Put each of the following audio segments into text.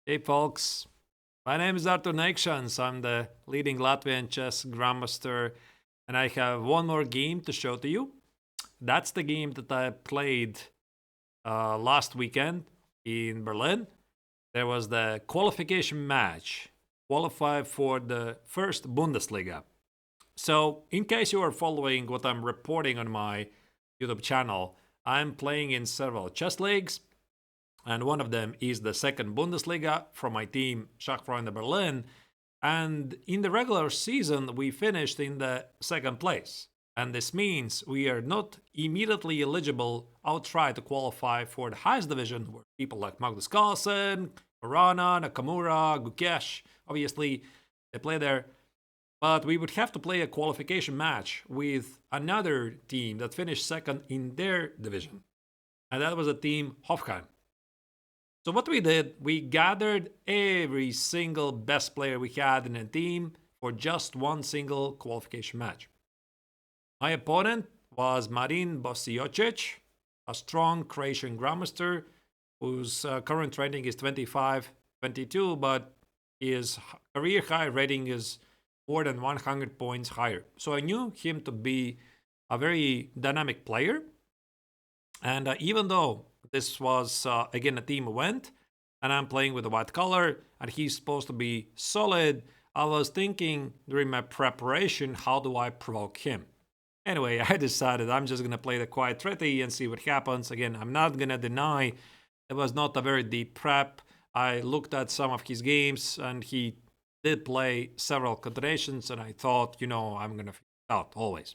Hey folks, my name is Arturs Neiksans. I'm the leading Latvian chess grandmaster, and I have one more game to show to you. That's the game that I played last weekend in Berlin. There was the qualification match, qualified for the first Bundesliga. So, in case you are following what I'm reporting on my YouTube channel, I'm playing in several chess leagues, and one of them is the second Bundesliga from my team, Schachfreunde Berlin. And in the regular season, we finished in the second place. And this means we are not immediately eligible outright to qualify for the highest division, where people like Magnus Carlsen, Arana, Nakamura, Gukesh, obviously, they play there. But we would have to play a qualification match with another team that finished second in their division. And that was the team Hofheim. So what we did, we gathered every single best player we had in a team for just one single qualification match. My opponent was Marin Bosiocic, a strong Croatian grandmaster whose current rating is 25-22, but his career high rating is more than 100 points higher. So I knew him to be a very dynamic player. And even though this was, again, a team event, and I'm playing with a white color, and he's supposed to be solid, I was thinking during my preparation, how do I provoke him? Anyway, I decided I'm just going to play the quiet treaty and see what happens. Again, I'm not going to deny it was not a very deep prep. I looked at some of his games, and he did play several combinations, and I thought, I'm going to figure it out always.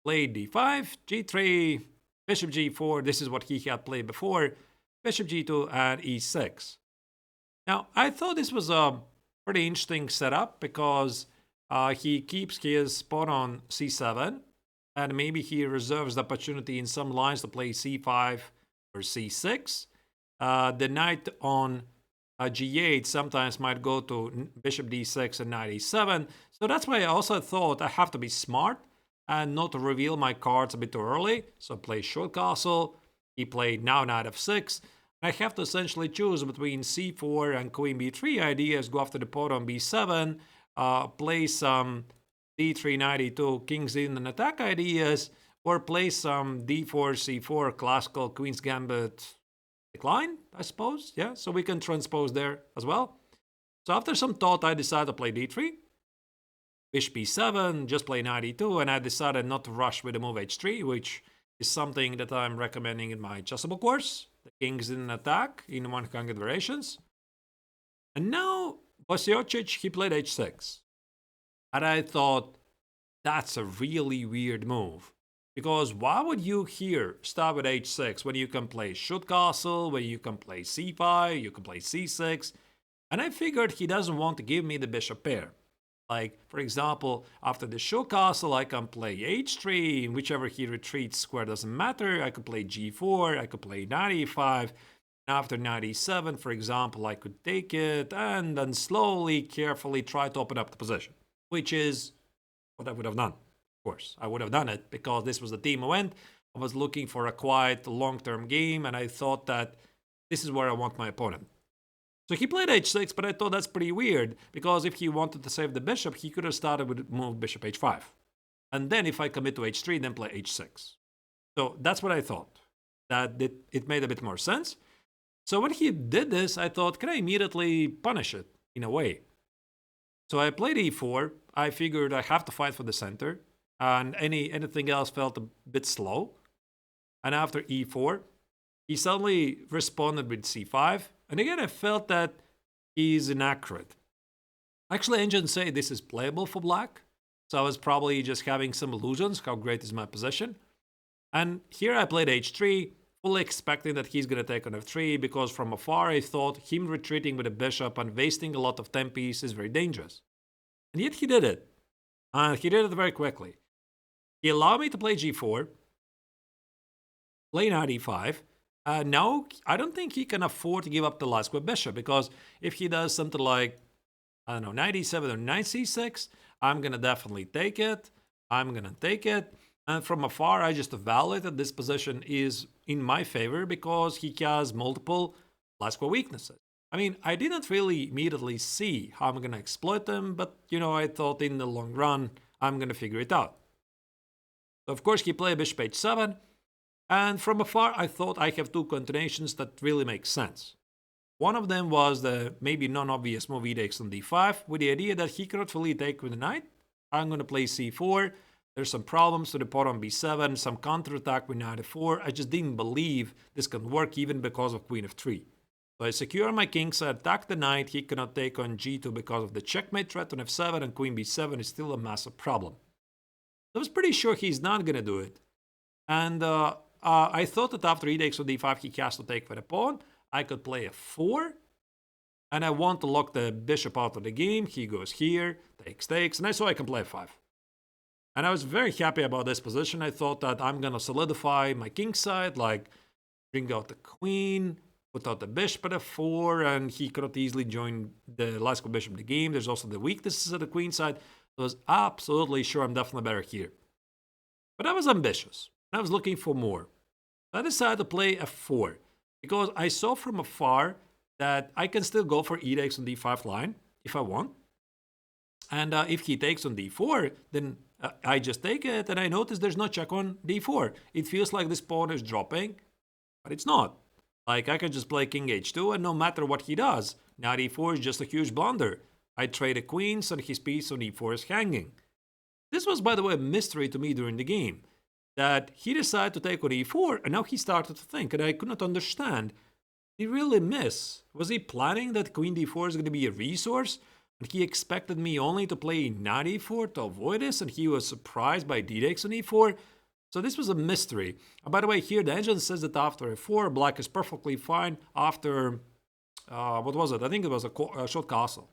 Played d5, g3, bishop g4, this is what he had played before, bishop g2 and e6. Now, I thought this was a pretty interesting setup because he keeps his pawn on c7, and maybe he reserves the opportunity in some lines to play c5 or c6. The knight on g8 sometimes might go to bishop d6 and knight e7. So that's why I also thought I have to be smart and not to reveal my cards a bit too early. So play short castle. He played now knight f6. I have to essentially choose between c4 and queen b3 ideas, go after the pawn on b7, play some d3, knight e2, kings in and attack ideas, or play some d4, c4, classical queen's gambit decline, I suppose. Yeah, so we can transpose there as well. So after some thought, I decided to play d3. Bishop b7, just play knight e2, and I decided not to rush with the move h3, which is something that I'm recommending in my chessable course. The kings in attack in 100 variations. And now Bosiocic, he played h6. And I thought, that's a really weird move. Because why would you here start with h6 when you can play shoot castle, when you can play c5, you can play c6? And I figured he doesn't want to give me the bishop pair. Like, for example, after the show castle, I can play h3, and whichever he retreats, square doesn't matter. I could play g4, I could play knight e5. And after knight e7, for example, I could take it, and then slowly, carefully try to open up the position, which is what I would have done. Of course, I would have done it because this was the team event. I was looking for a quiet, long-term game, and I thought that this is where I want my opponent. So he played h6, but I thought that's pretty weird, because if he wanted to save the bishop, he could have started with move bishop h5. And then if I commit to h3, then play h6. So that's what I thought. That it made a bit more sense. So when he did this, I thought, can I immediately punish it in a way? So I played e4. I figured I have to fight for the center, and anything else felt a bit slow. And after e4, he suddenly responded with c5. And again, I felt that he's inaccurate. Actually, engines say this is playable for black. So I was probably just having some illusions. How great is my position? And here I played h3, fully expecting that he's going to take on f3, because from afar I thought him retreating with a bishop and wasting a lot of tempies is very dangerous. And yet he did it. And he did it very quickly. He allowed me to play g4, play knight e5. Now, I don't think he can afford to give up the last square bishop, because if he does something like, I don't know, knight e7 or knight c6, I'm going to definitely take it. I'm going to take it. And from afar, I just evaluate that this position is in my favor because he has multiple last square weaknesses. I mean, I didn't really immediately see how I'm going to exploit them, but I thought in the long run, I'm going to figure it out. So of course, he played bishop h7, and from afar, I thought I have two continuations that really make sense. One of them was the maybe non-obvious move e takes on d5, with the idea that he cannot fully take with the knight. I'm going to play c4. There's some problems to the pawn on b7, some counterattack with knight f4. I just didn't believe this can work even because of queen f3. So I secure my king, so I attack the knight. He cannot take on g2 because of the checkmate threat on f7, and queen b7 is still a massive problem. I was pretty sure he's not going to do it. And I thought that after e takes on d5, he has to take with a pawn. I could play f4, and I want to lock the bishop out of the game. He goes here, takes, and I saw I can play f5. And I was very happy about this position. I thought that I'm going to solidify my king side, like bring out the queen, put out the bishop at f4, and he could not easily join the last bishop in the game. There's also the weaknesses at the queen side. I was absolutely sure I'm definitely better here. But I was ambitious. I was looking for more. I decided to play f4 because I saw from afar that I can still go for e takes on d5 line if I want. And if he takes on d4, then I just take it, and I notice there's no check on d4. It feels like this pawn is dropping, but it's not. Like, I can just play king h2, and no matter what he does, knight e4 is just a huge blunder. I trade the queens, and his piece on e4 is hanging. This was, by the way, a mystery to me during the game, that he decided to take on e4, and now he started to think, and I could not understand. Did he really miss? Was he planning that queen d4 is going to be a resource? And he expected me only to play knight e4 to avoid this, and he was surprised by d takes on e4. So this was a mystery. By the way, here the engine says that after f4, black is perfectly fine after, what was it? I think it was a short castle.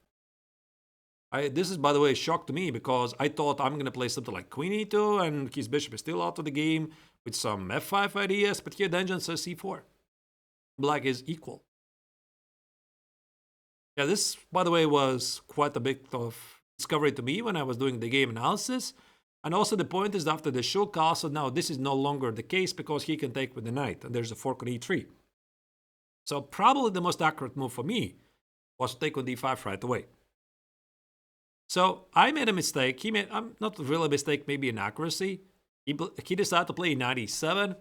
This is, by the way, a shock to me because I thought I'm going to play something like queen e2 and his bishop is still out of the game with some f5 ideas, but here the engine says c4. Black is equal. Yeah, this, by the way, was quite a bit of discovery to me when I was doing the game analysis. And also the point is that after the short castle, now this is no longer the case because he can take with the knight, and there's a fork on e3. So probably the most accurate move for me was to take on d5 right away. So I made a mistake. He made, not really a mistake, maybe an accuracy. He decided to play knight e7.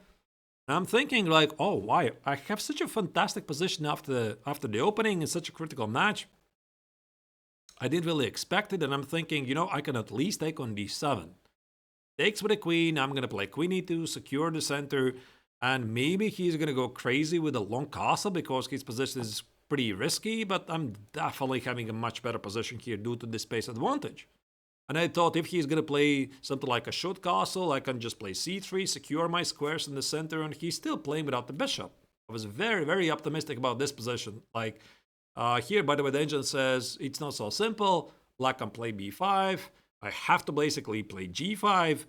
And I'm thinking like, oh, why? I have such a fantastic position after the opening in such a critical match. I didn't really expect it, and I'm thinking, I can at least take on d7. Takes with a queen, I'm going to play queen e2, secure the center, and maybe he's going to go crazy with a long castle because his position is pretty risky, but I'm definitely having a much better position here due to the space advantage. And I thought if he's going to play something like a short castle, I can just play c3, secure my squares in the center, and he's still playing without the bishop. I was very, very optimistic about this position. Like, here, by the way, the engine says it's not so simple. Black can play b5. I have to basically play g5,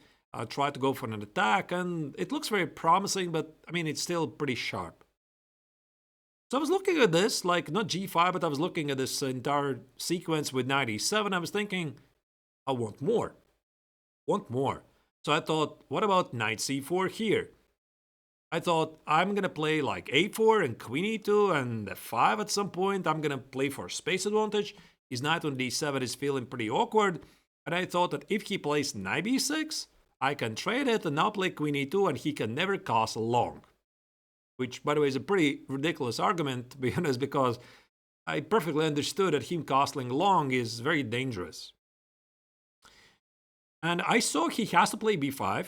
try to go for an attack, and it looks very promising, but, I mean, it's still pretty sharp. So I was looking at this, like, not g5, but I was looking at this entire sequence with knight e7. I was thinking, I want more. So I thought, what about knight c4 here? I thought, I'm going to play like a4 and queen e2 and f5 at some point. I'm going to play for space advantage. His knight on d7 is feeling pretty awkward. And I thought that if he plays knight b6, I can trade it and now play queen e2 and he can never castle long. Which, by the way, is a pretty ridiculous argument, to be honest, because I perfectly understood that him castling long is very dangerous. And I saw he has to play b5.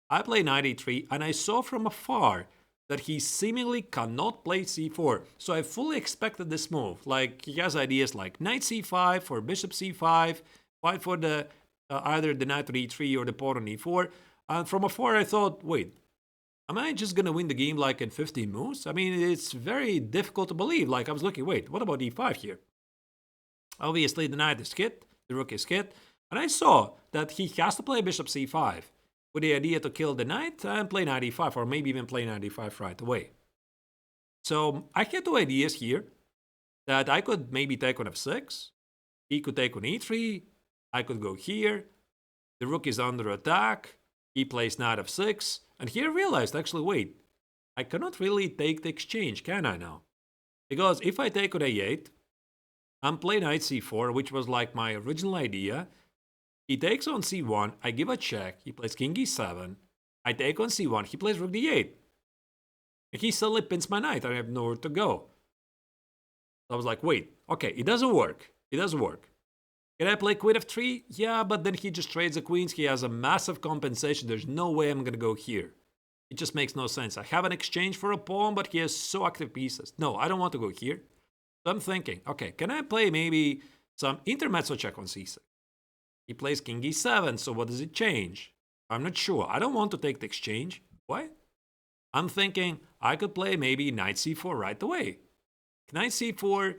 I play knight e3, and I saw from afar that he seemingly cannot play c4. So I fully expected this move. Like, he has ideas like knight c5 for bishop c5, fight for the either the knight on e3 or the pawn on e4. And from afar, I thought, wait, am I just going to win the game like in 15 moves? I mean, it's very difficult to believe. Like, I was looking, wait, what about e5 here? Obviously, the knight is hit, the rook is hit. And I saw that he has to play bishop c5 with the idea to kill the knight and play knight e5, or maybe even play knight e5 right away. So I had two ideas here that I could maybe take on f6. He could take on e3. I could go here. The rook is under attack. He plays knight f6. And here I realized, actually, wait, I cannot really take the exchange, can I now? Because if I take on a8, I'm playing knight c4, which was like my original idea. He takes on c1, I give a check, he plays king e7, I take on c1, he plays rook d8. And he suddenly pins my knight, I have nowhere to go. I was like, wait, okay, it doesn't work. It doesn't work. Can I play queen f3? Yeah, but then he just trades the queens, he has a massive compensation, there's no way I'm gonna go here. It just makes no sense. I have an exchange for a pawn, but he has so active pieces. No, I don't want to go here. So I'm thinking, okay, can I play maybe some intermezzo check on c6? He plays king e7, so what does it change? I'm not sure. I don't want to take the exchange. Why? I'm thinking I could play maybe knight c4 right away. Knight c4,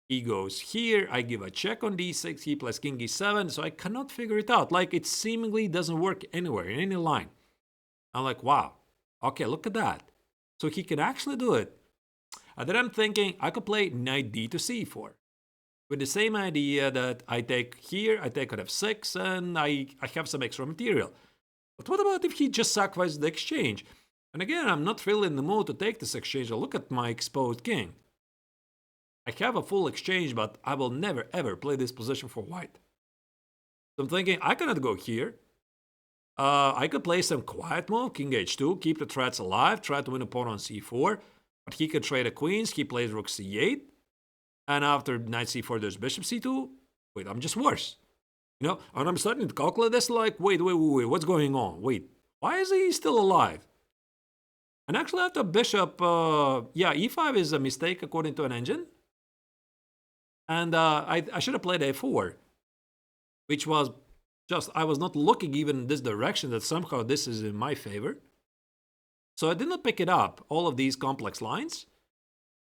he goes here, I give a check on d6, he plays king e7, so I cannot figure it out. Like, it seemingly doesn't work anywhere, in any line. I'm like, wow, okay, look at that. So he can actually do it. And then I'm thinking I could play knight d to c4. With the same idea that I take here, I take on f6, and I have some extra material. But what about if he just sacrifices the exchange? And again, I'm not really in the mood to take this exchange. Look at my exposed king. I have a full exchange, but I will never ever play this position for white. So I'm thinking I cannot go here. I could play some quiet move, king h2, keep the threats alive, try to win a pawn on c4. But he can trade the queens, he plays rook c8. And after knight c4, there's bishop c2. Wait, I'm just worse. You know, and I'm starting to calculate this like, wait, what's going on? Wait, why is he still alive? And actually after bishop, e5 is a mistake according to an engine. And I should have played a4, which was just, I was not looking even in this direction that somehow this is in my favor. So I did not pick it up, all of these complex lines.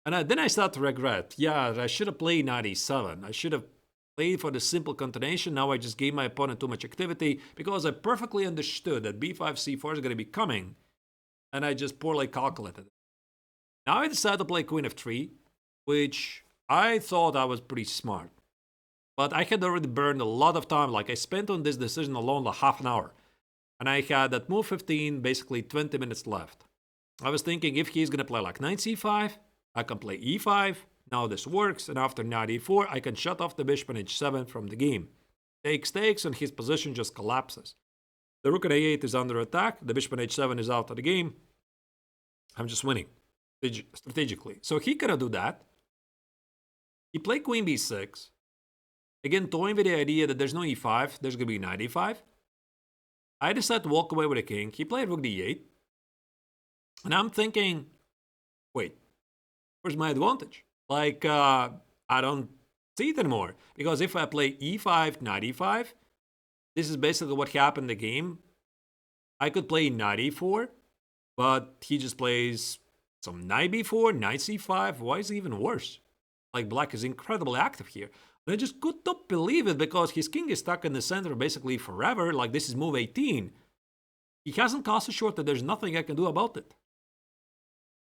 And then I start to regret. Yeah, I should have played knight e7. I should have played for the simple continuation. Now I just gave my opponent too much activity because I perfectly understood that b5, c4 is going to be coming. And I just poorly calculated it. Now I decided to play queen f3, which I thought I was pretty smart. But I had already burned a lot of time. Like, I spent on this decision alone like half an hour. And I had at move 15 basically 20 minutes left. I was thinking if he's going to play like knight c5, I can play e5. Now this works, and after knight e4, I can shut off the bishop on h7 from the game. Takes, and his position just collapses. The rook at a8 is under attack. The bishop on h7 is out of the game. I'm just winning strategically. So he cannot do that. He played queen b6. Again, toying with the idea that there's no e5, there's going to be knight e5. I decided to walk away with a king. He played rook d8. And I'm thinking, wait, where's my advantage? Like, I don't see it anymore. Because if I play e5, knight e5, this is basically what happened in the game. I could play knight e4, but he just plays some knight b4, knight c5. Why is it even worse? Like, black is incredibly active here. And I just could not believe it because his king is stuck in the center basically forever. Like, this is move 18. He hasn't cast a short that there's nothing I can do about it.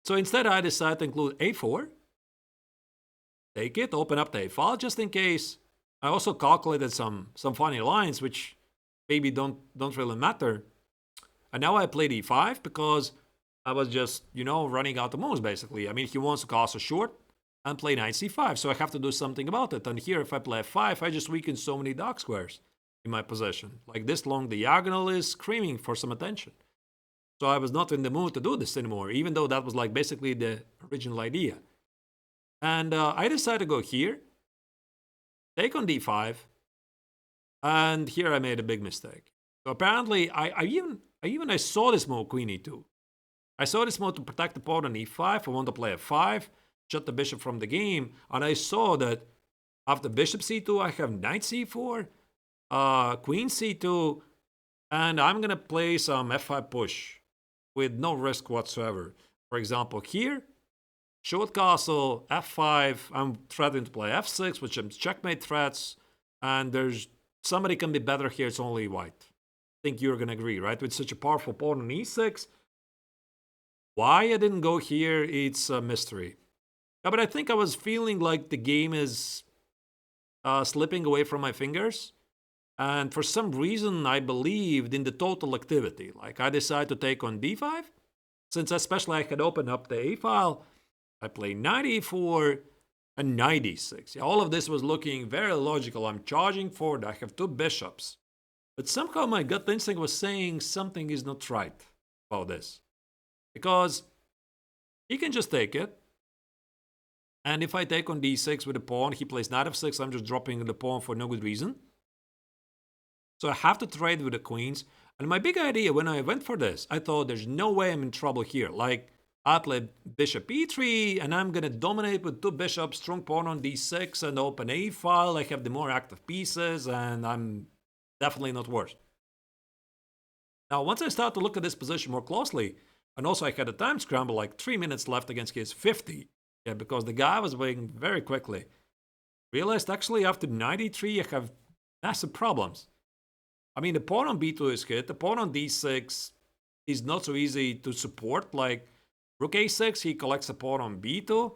So instead, I decided to include a4. Take it, open up the a file just in case. I also calculated some funny lines, which maybe don't really matter. And now I played e5 because I was just, running out of moves, basically. I mean, he wants to cast a short and play knight c5, so I have to do something about it. And here, if I play f5, I just weaken so many dark squares in my position. Like, this long diagonal is screaming for some attention. So I was not in the mood to do this anymore, even though that was like basically the original idea. And I decided to go here, take on d5, and here I made a big mistake. So apparently, I saw this move, queen e2. I saw this move to protect the pawn on e5. I want to play f5, shut the bishop from the game, and I saw that after bishop c2, I have knight c4, queen c2, and I'm going to play some f5 push with no risk whatsoever. For example, here, short castle, f5, I'm threatening to play f6, which is checkmate threats, and there's somebody can be better here, it's only white. I think you're going to agree, right? With such a powerful pawn on e6, why I didn't go here, it's a mystery. Yeah, but I think I was feeling like the game is slipping away from my fingers. And for some reason, I believed in the total activity. Like, I decided to take on d5. Since especially I had opened up the a file, I play knight e4 and knight e6. Yeah, all of this was looking very logical. I'm charging forward. I have 2 bishops. But somehow my gut instinct was saying something is not right about this. Because he can just take it. And if I take on d6 with a pawn, he plays knight f6. I'm just dropping the pawn for no good reason. So I have to trade with the queens. And my big idea when I went for this, I thought there's no way I'm in trouble here. Like, I play bishop e3, and I'm going to dominate with 2 bishops, strong pawn on d6, and open a file. I have the more active pieces, and I'm definitely not worse. Now, once I start to look at this position more closely, and also I had a time scramble, like 3 minutes left against his 50. Yeah, because the guy was waiting very quickly. Realized actually after knight e3, I have massive problems. I mean, the pawn on b2 is hit. The pawn on d6 is not so easy to support. Like, rook a6, he collects a pawn on b2,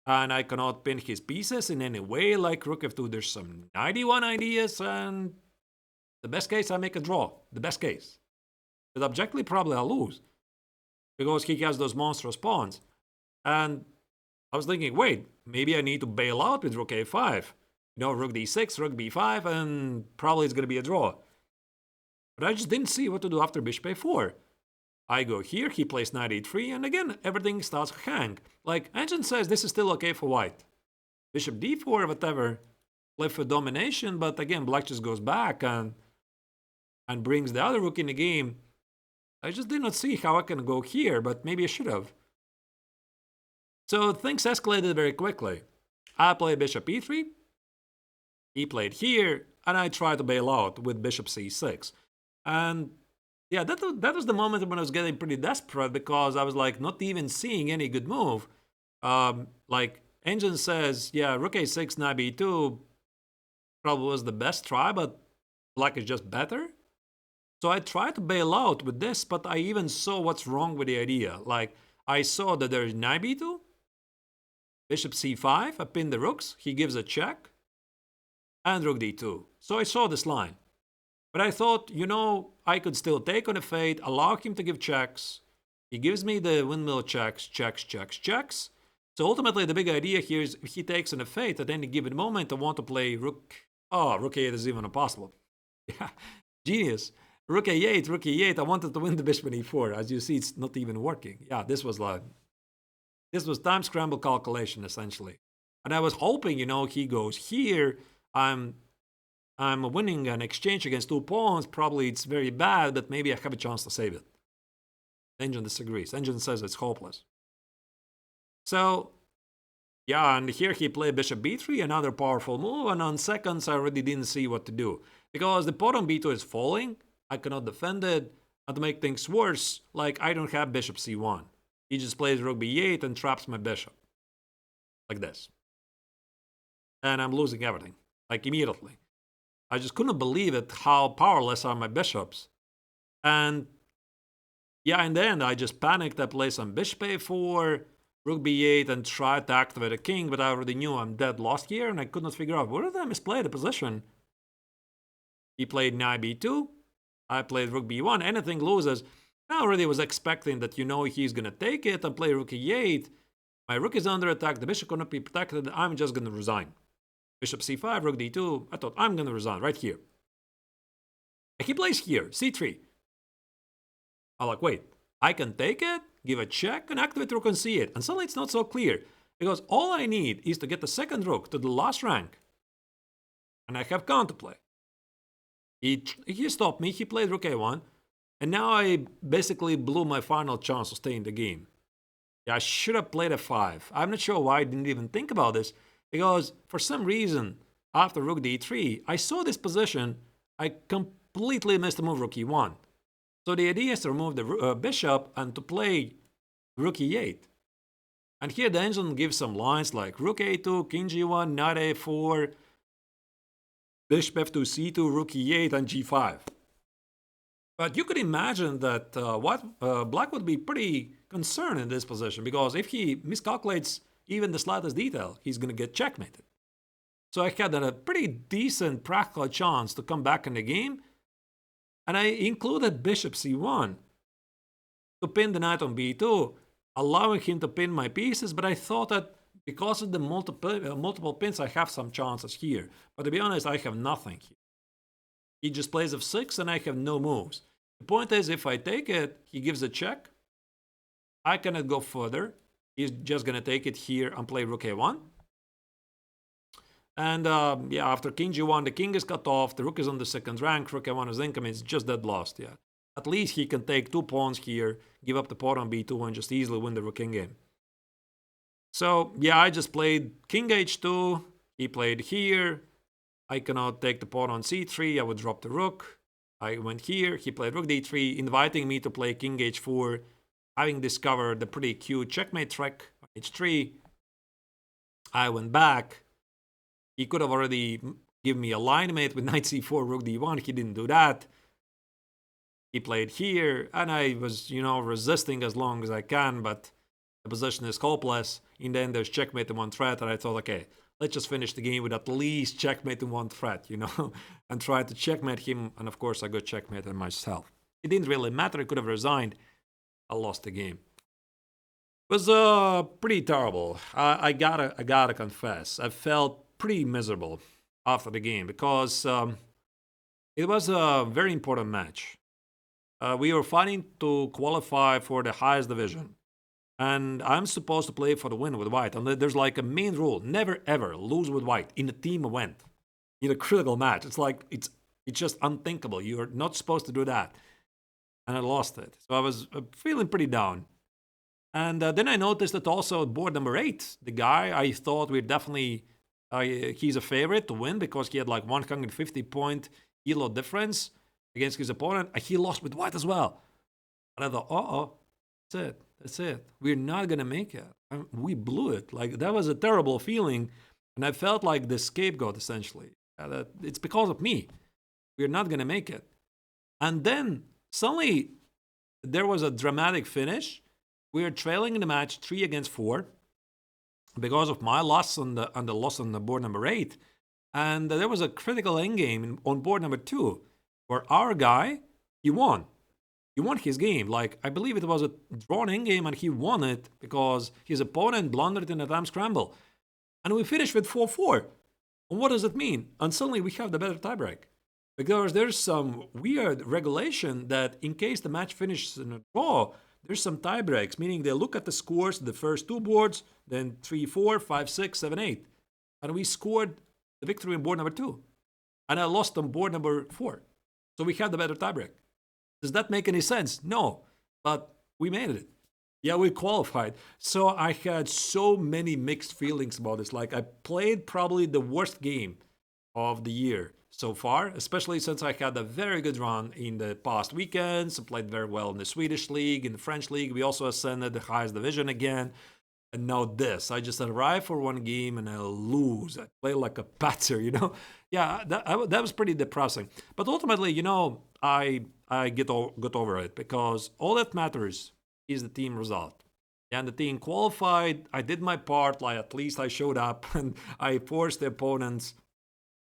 and I cannot pin his pieces in any way. Like rook f2, there's some knight e1 ideas, and the best case, I make a draw. The best case. But objectively, probably I'll lose, because he has those monstrous pawns. And I was thinking, wait, maybe I need to bail out with rook a5. You know, rook d6, rook b5, and probably it's going to be a draw. But I just didn't see what to do after bishop a4. I go here, he plays knight e3, and again, everything starts to hang. Like, Engine says this is still okay for white. Bishop d4, whatever, play for domination, but again, black just goes back and brings the other rook in the game. I just did not see how I can go here, but maybe I should have. So things escalated very quickly. I played bishop e3, he played here, and I tried to bail out with bishop c6. And yeah, that was the moment when I was getting pretty desperate, because I was like not even seeing any good move. Like, Engine says, yeah, rook a6, knight b2 probably was the best try, but black is just better. So I tried to bail out with this, but I even saw what's wrong with the idea. Like, I saw that there is knight b2, bishop c5, I pin the rooks, he gives a check, and rook d2. So I saw this line. But I thought, you know, I could still take on f8, allow him to give checks. He gives me the windmill checks, checks, checks, checks. So ultimately, the big idea here is if he takes on f8 at any given moment, I want to play rook. Oh, rook a8 is even impossible. Yeah, genius. Rook a8, rook e8. I wanted to win the bishop on e4. As you see, it's not even working. Yeah, this was time scramble calculation, essentially. And I was hoping, you know, he goes here. I'm winning an exchange against 2 pawns. Probably it's very bad, but maybe I have a chance to save it. Engine disagrees. Engine says it's hopeless. So, yeah, and here he played bishop b3, another powerful move, and on seconds I already didn't see what to do. Because the pawn on b2 is falling, I cannot defend it, and to make things worse, like, I don't have bishop c1. He just plays rook b8 and traps my bishop. Like this. And I'm losing everything. Like, immediately. I just couldn't believe it, how powerless are my bishops. And yeah, in the end, I just panicked. I played some bishop a4, rook b8, and tried to activate a king, but I already knew I'm dead lost here, and I could not figure out where did I misplay the position. He played knight b2. I played rook b1. Anything loses. I already was expecting that, you know, he's going to take it and play rook e8. My rook is under attack. The bishop cannot be protected. I'm just going to resign. Bishop c5, rook d2. I thought, I'm going to resign right here. And he plays here, c3. I'm like, wait, I can take it, give a check, and activate rook on c8. And suddenly it's not so clear, because all I need is to get the second rook to the last rank. And I have counterplay. He stopped me, he played rook a1. And now I basically blew my final chance to stay in the game. Yeah, I should have played f5. I'm not sure why I didn't even think about this. Because for some reason, after rook d3, I saw this position. I completely missed the move rook e1. So the idea is to remove the bishop and to play rook e8. And here the engine gives some lines like rook a2, king g1, knight a4, bishop f2, c2, rook e8, and g5. But you could imagine that black would be pretty concerned in this position, because if he miscalculates even the slightest detail, he's going to get checkmated. So I had a pretty decent practical chance to come back in the game, and I included bishop c1 to pin the knight on b2. allowing him to pin my pieces, but I thought that because of the multiple pins, I have some chances here. But to be honest, I have nothing here. He just plays f6 and I have no moves. The point is, if I take it, he gives a check. I cannot go further. He's just going to take it here and play rook a1. And yeah, after king g1, the king is cut off. The rook is on the second rank. Rook a1 is incoming. It's just dead lost, yeah. At least he can take 2 pawns here, give up the pawn on b2, and just easily win the rook king game. So, yeah, I just played king h2. He played here. I cannot take the pawn on c3. I would drop the rook. I went here. He played rook d3, inviting me to play king h4, having discovered the pretty cute checkmate trick on h3. I went back. He could have already given me a line mate with knight c4, rook d1. He didn't do that. He played here, and I was, resisting as long as I can, but the position is hopeless. In the end, there's checkmate in one threat, and I thought, okay, let's just finish the game with at least checkmate in one threat, and try to checkmate him, and of course I got checkmated myself. It didn't really matter, I could have resigned. I lost the game. It was pretty terrible. I gotta confess, I felt pretty miserable after the game, because it was a very important match. We were fighting to qualify for the highest division. And I'm supposed to play for the win with white. And there's like a main rule. Never ever lose with white in a team event. In a critical match. It's like, it's just unthinkable. You're not supposed to do that. And I lost it. So I was feeling pretty down. And then I noticed that also board number 8, the guy I thought we're definitely, he's a favorite to win because he had like 150 point elo difference against his opponent. He lost with white as well. And I thought, uh-oh, that's it. We're not going to make it. We blew it. Like, that was a terrible feeling. And I felt like the scapegoat, essentially. That it's because of me. We're not going to make it. And then, suddenly, there was a dramatic finish. We were trailing in the match 3-4 because of my loss on the loss on the board number 8. And there was a critical endgame on board number 2 where our guy, he won. He won his game. Like, I believe it was a drawn endgame and he won it because his opponent blundered in a time scramble. And we finished with 4-4. And what does it mean? And suddenly we have the better tiebreak. Because there's some weird regulation that in case the match finishes in a draw, there's some tiebreaks, meaning they look at the scores, the first 2 boards, then 3-4, 5-6, 7-8. And we scored the victory on board number 2. And I lost on board number 4. So we had the better tiebreak. Does that make any sense? No, but we made it. Yeah, we qualified. So I had so many mixed feelings about this. Like, I played probably the worst game of the year so far, especially since I had a very good run in the past weekends. I played very well in the Swedish league, in the French league. We also ascended the highest division again. And now this, I just arrive for one game and I lose. I play like a patzer, Yeah, that was pretty depressing. But ultimately, I got over it because all that matters is the team result. And the team qualified. I did my part. Like, at least I showed up and I forced the opponents,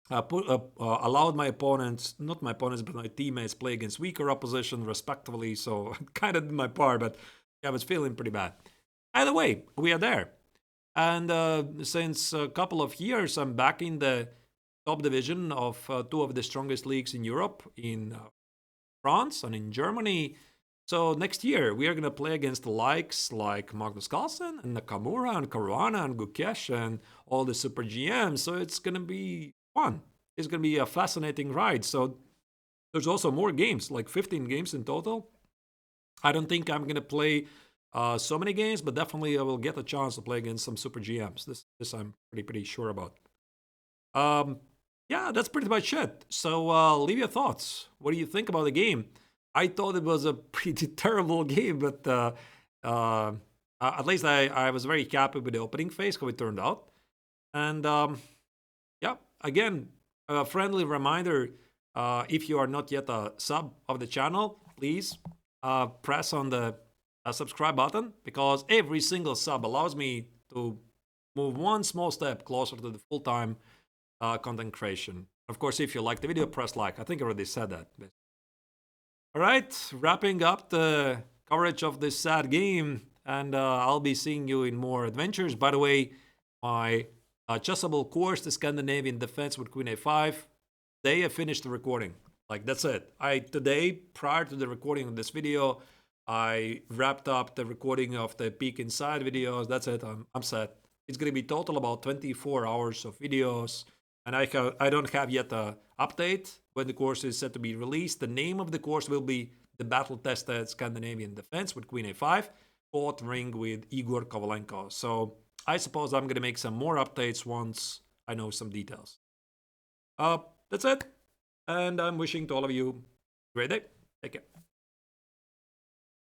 allowed my opponents, not my opponents, but my teammates play against weaker opposition respectively. So I kind of did my part, but I was feeling pretty bad. Either way, we are there. And since a couple of years, I'm back in the top division of 2 of the strongest leagues in Europe, in France and in Germany. So next year, we are going to play against the likes like Magnus Carlsen and Nakamura and Caruana and Gukesh and all the super GMs. So it's going to be fun. It's going to be a fascinating ride. So there's also more games, like 15 games in total. I don't think I'm going to play so many games, but definitely I will get a chance to play against some super GMs. This I'm pretty sure about. Yeah, that's pretty much it. So leave your thoughts. What do you think about the game? I thought it was a pretty terrible game, but at least I was very happy with the opening phase, how it turned out. And yeah, again, a friendly reminder, if you are not yet a sub of the channel, please press on the subscribe button, because every single sub allows me to move one small step closer to the full-time content creation. Of course, if you like the video, press like. I think I already said that. All right, wrapping up the coverage of this sad game. and I'll be seeing you in more adventures. By the way, my chessable course, the Scandinavian Defense with Queen A5, they have finished the recording. Like, that's it. Today, prior to the recording of this video, I wrapped up the recording of the Peek Inside videos. That's it. I'm set. It's going to be total about 24 hours of videos. And I don't have yet an update when the course is set to be released. The name of the course will be the Battle-Tested Scandinavian Defense with Queen A5, fourth ring with Igor Kovalenko. So I suppose I'm going to make some more updates once I know some details. That's it. And I'm wishing to all of you a great day. Take care.